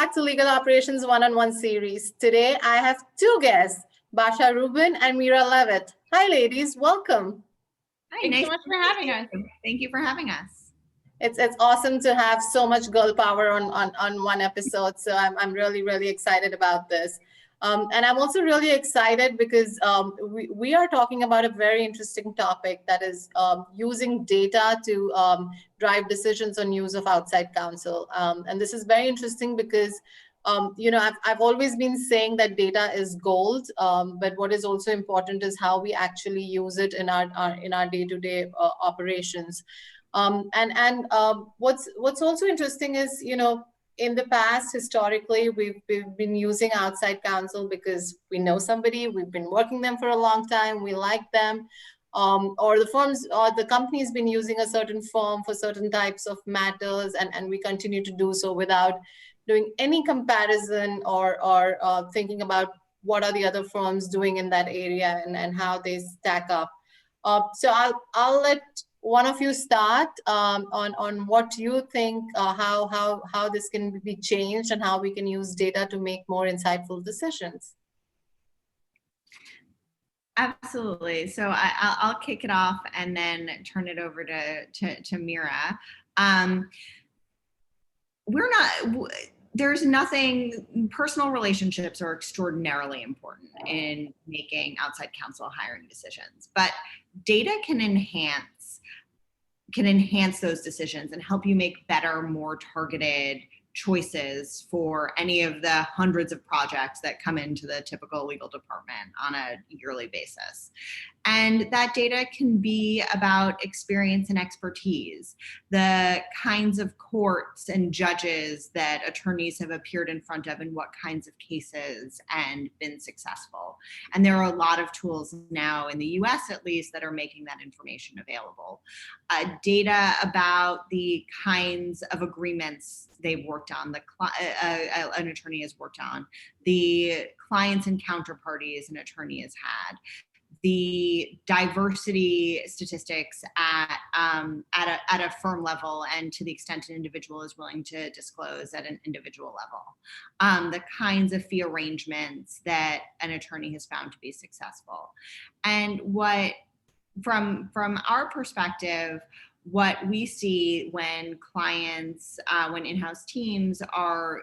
back to Legal Operations One-on-One series. Today, I have two guests, Basha Rubin and Mira Levitt. Hi, ladies. Welcome. Hi, thanks so much for having us. Thank you for having us. It's awesome to have so much girl power on one episode. So I'm really excited about this. And I'm also really excited because we are talking about a very interesting topic that is using data to drive decisions on use of outside counsel. And this is very interesting because I've always been saying that data is gold, but what is also important is how we actually use it in our day-to-day operations. What's also interesting is, in the past, historically, we've been using outside counsel because we know somebody, we've been working them for a long time, we like them, or the firms or the company's been using a certain firm for certain types of matters, and we continue to do so without doing any comparison or thinking about what are the other firms doing in that area and how they stack up. So I'll let one of you start on what you think, how this can be changed and how we can use data to make more insightful decisions. Absolutely. So I'll kick it off and then turn it over to Mira. There's nothing, personal relationships are extraordinarily important in making outside counsel hiring decisions, but data can enhance those decisions and help you make better, more targeted choices for any of the hundreds of projects that come into the typical legal department on a yearly basis. And that data can be about experience and expertise, the kinds of courts and judges that attorneys have appeared in front of in what kinds of cases and been successful. And there are a lot of tools now in the US, at least, that are making that information available. Data about the kinds of agreements they've worked on, an attorney has worked on, the clients and counterparties an attorney has had, the diversity statistics at a firm level, and to the extent an individual is willing to disclose at an individual level, the kinds of fee arrangements that an attorney has found to be successful. And from our perspective, what we see when clients, when in-house teams are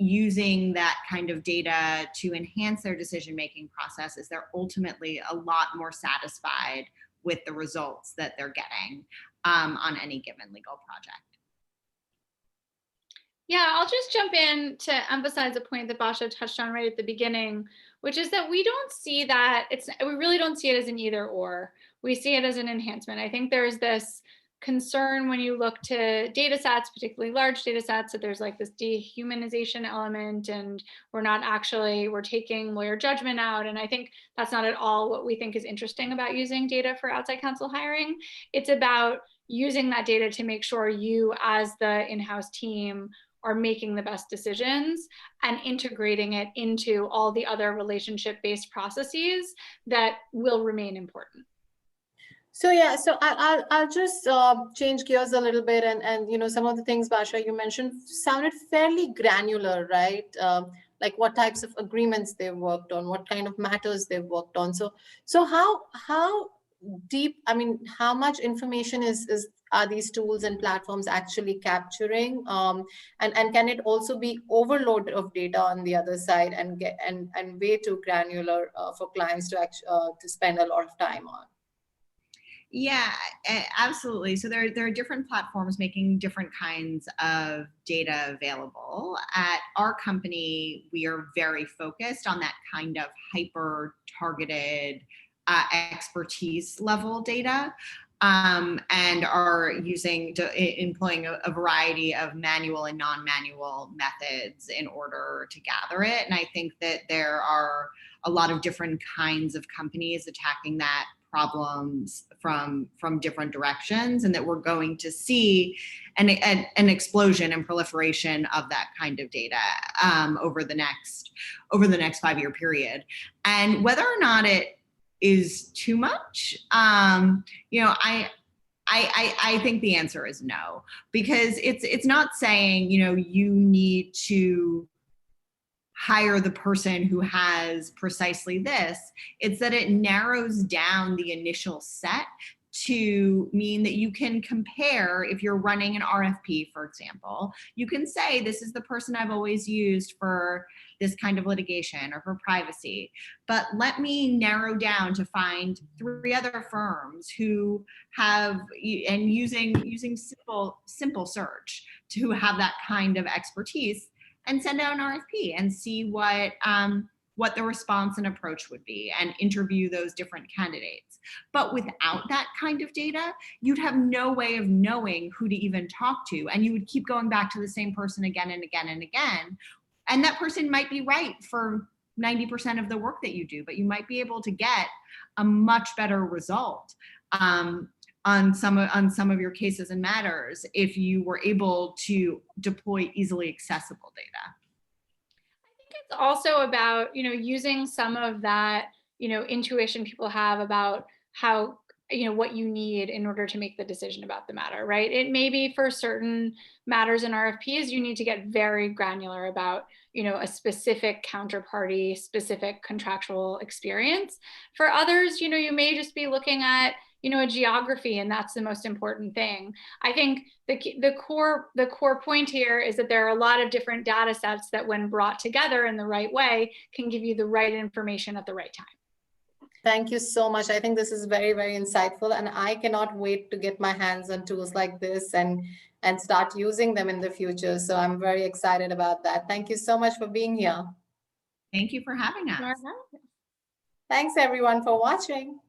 using that kind of data to enhance their decision-making process is they're ultimately a lot more satisfied with the results that they're getting on any given legal project. Yeah, I'll just jump in to emphasize a point that Basha touched on right at the beginning, which is that we don't see that we really don't see it as an either or. We see it as an enhancement. I think there's this concern when you look to data sets, particularly large data sets, that there's like this dehumanization element and we're taking lawyer judgment out. And I think that's not at all what we think is interesting about using data for outside counsel hiring. It's about using that data to make sure you as the in-house team are making the best decisions and integrating it into all the other relationship-based processes that will remain important. So I'll just change gears a little bit, and some of the things, Basha, you mentioned sounded fairly granular, right? Like what types of agreements they've worked on, what kind of matters they've worked on. So how deep? I mean, how much information are these tools and platforms actually capturing? And can it also be overload of data on the other side and way too granular for clients to spend a lot of time on? Yeah, absolutely. So there are different platforms making different kinds of data available. At our company, we are very focused on that kind of hyper-targeted expertise level data, and are employing a variety of manual and non-manual methods in order to gather it. And I think that there are a lot of different kinds of companies attacking that problems from different directions, and that we're going to see an explosion and proliferation of that kind of data over the next 5-year period. And whether or not it is too much, I I think the answer is no, because it's not saying, you know, you need to hire the person who has precisely this. It's that it narrows down the initial set to mean that you can compare. If you're running an RFP, for example, you can say, this is the person I've always used for this kind of litigation or for privacy, but let me narrow down to find 3 other firms who have, and using simple search, to have that kind of expertise, and send out an RFP and see what the response and approach would be, and interview those different candidates. But without that kind of data, you'd have no way of knowing who to even talk to, and you would keep going back to the same person again and again and again. And that person might be right for 90% of the work that you do, but you might be able to get a much better result on some of your cases and matters if you were able to deploy easily accessible data. I think it's also about, you know, using some of that, you know, intuition people have about how, you know, what you need in order to make the decision about the matter, right? It may be for certain matters in RFPs, you need to get very granular about, you know, a specific counterparty, specific contractual experience. For others, you know, you may just be looking at, you know, a geography, and that's the most important thing. I think the core point here is that there are a lot of different data sets that, when brought together in the right way, can give you the right information at the right time. Thank you so much. I think this is very, very insightful, and I cannot wait to get my hands on tools like this and start using them in the future. So I'm very excited about that. Thank you so much for being here. Thank you for having us. Thanks everyone for watching.